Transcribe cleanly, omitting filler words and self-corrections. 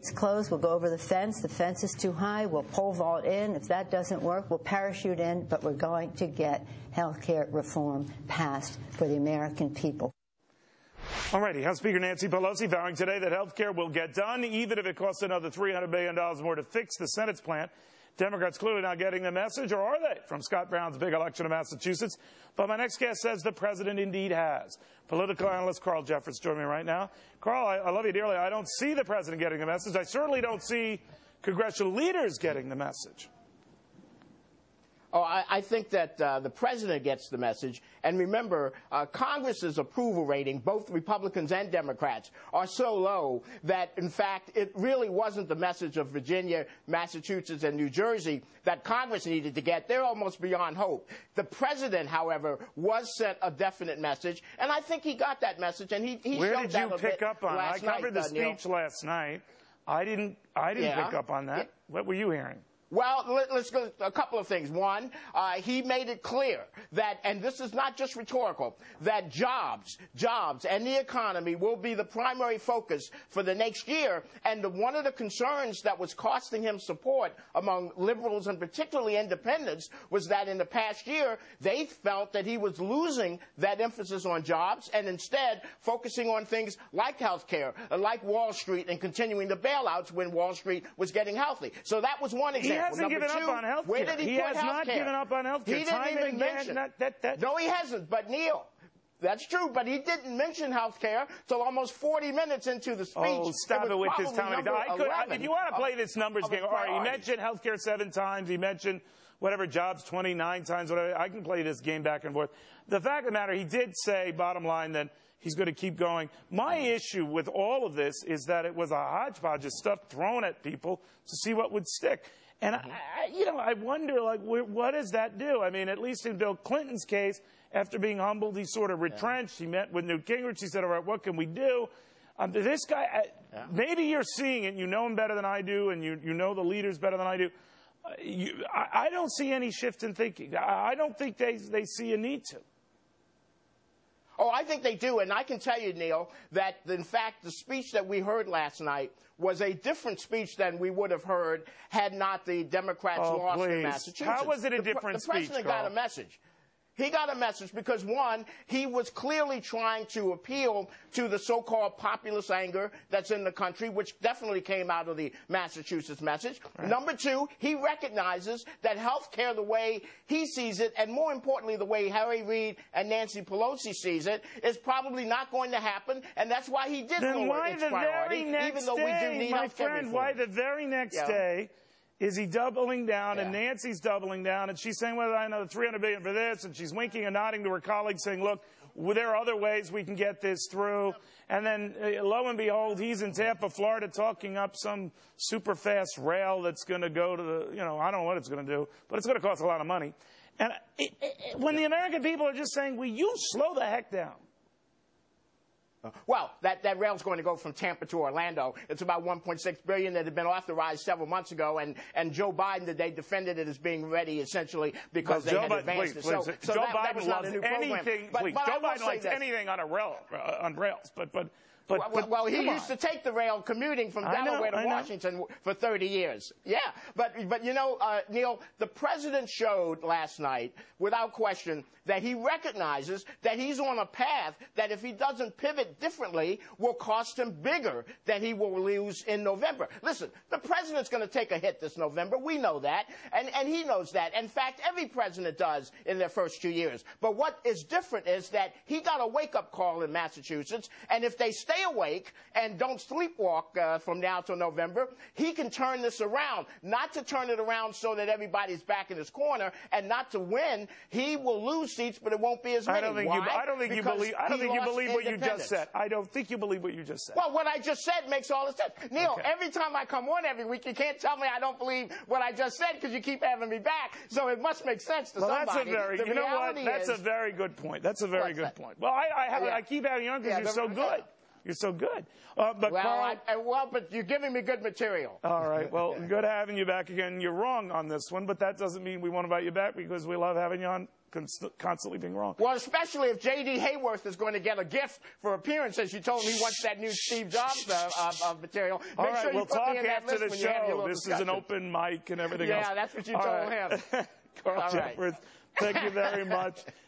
It's closed. We'll go over the fence. The fence is too high. We'll pole vault in. If that doesn't work, we'll parachute in. But we're going to get health care reform passed for the American people. All righty. House Speaker Nancy Pelosi vowing today that health care will get done, even if it costs another $300 billion more to fix the Senate's plan. Democrats clearly not getting the message, or are they? From Scott Brown's big election in Massachusetts. But my next guest says the president indeed has. Political analyst Carl Jeffers joining me right now. Carl, I love you dearly. I don't see the president getting the message. I certainly don't see congressional leaders getting the message. Oh, I think that the president gets the message. And remember, Congress's approval rating, both Republicans and Democrats, are so low that, in fact, it really wasn't the message of Virginia, Massachusetts, and New Jersey that Congress needed to get. They're almost beyond hope. The president, however, was sent a definite message, and I think he got that message. And he Where showed did that you pick up on? I covered the speech last night. I didn't pick up on that. Yeah. What were you hearing? Well, let's go a couple of things. One, he made it clear that, and this is not just rhetorical, that jobs and the economy will be the primary focus for the next year. And one of the concerns that was costing him support among liberals and particularly independents was that in the past year, they felt that he was losing that emphasis on jobs and instead focusing on things like health care, like Wall Street, and continuing the bailouts when Wall Street was getting healthy. So that was one example. He hasn't given up on health care. Where did he put has not given up on health care. He didn't even mention it. No, he hasn't. But, Neil, that's true. But he didn't mention health care till almost 40 minutes into the speech. Oh, stop it with this time. If you want to play this numbers game, all right, he mentioned health care 7 times. He mentioned whatever jobs 29 times, whatever. I can play this game back and forth. The fact of the matter, he did say, bottom line, that he's going to keep going. My issue with all of this is that it was a hodgepodge of stuff thrown at people to see what would stick. And, I wonder, like, what does that do? I mean, at least in Bill Clinton's case, after being humbled, he sort of retrenched. He met with Newt Gingrich. He said, all right, what can we do? This guy, maybe you're seeing it. You know him better than I do, and you know the leaders better than I do. I don't see any shift in thinking. I don't think they see a need to. Oh, I think they do. And I can tell you, Neil, that, in fact, the speech that we heard last night was a different speech than we would have heard had not the Democrats lost in Massachusetts. How was it a different speech, The president got a message. He got a message because, one, he was clearly trying to appeal to the so-called populist anger that's in the country, which definitely came out of the Massachusetts message. Right. Number two, he recognizes that health care, the way he sees it, and more importantly, the way Harry Reid and Nancy Pelosi sees it, is probably not going to happen, and that's why he did lower its priority, even though we do need health care reform. Why the very next day is he doubling down, and Nancy's doubling down, and she's saying, well, I know $300 billion for this, and she's winking and nodding to her colleagues saying, look, there are other ways we can get this through. And then, lo and behold, he's in Tampa, Florida, talking up some super fast rail that's going to go to the, I don't know what it's going to do, but it's going to cost a lot of money. And when the American people are just saying, will you slow the heck down? Well, that rail's going to go from Tampa to Orlando. It's about $1.6 billion that had been authorized several months ago, and Joe Biden, they defended it as being ready essentially because they had advanced it. So Joe Biden loves anything. Joe Biden likes anything on a rail, on rails, Well, he used to take the rail commuting from Delaware to Washington for 30 years. Yeah, but Neil, the president showed last night, without question, that he recognizes that he's on a path that if he doesn't pivot differently will cost him bigger than he will lose in November. Listen, the president's going to take a hit this November. We know that, and he knows that. In fact, every president does in their first 2 years. But what is different is that he got a wake-up call in Massachusetts, and if they stay awake and don't sleepwalk from now till November, he can turn this around. Not to turn it around so that everybody's back in his corner and not to win. He will lose seats, but it won't be as many. I don't think you believe what you just said. I don't think you believe what you just said. Well, what I just said makes all the sense. Neil, every time I come on every week, you can't tell me I don't believe what I just said because you keep having me back. So it must make sense to somebody. That's a very good point. That's a very good point. Well, I keep having you on because you're so good. You're so good. But well, Carl, but you're giving me good material. All right. Well, good having you back again. You're wrong on this one, but that doesn't mean we won't invite you back because we love having you on. Constantly being wrong. Well, especially if J.D. Hayworth is going to get a gift for appearances. You told me he wants that new Steve Jobs material. All Make right, sure you we'll put talk me in that after list the when you have your show. This discussion. is an open mic and everything else. Yeah, that's what you told him. Carl Jeffers, thank you very much.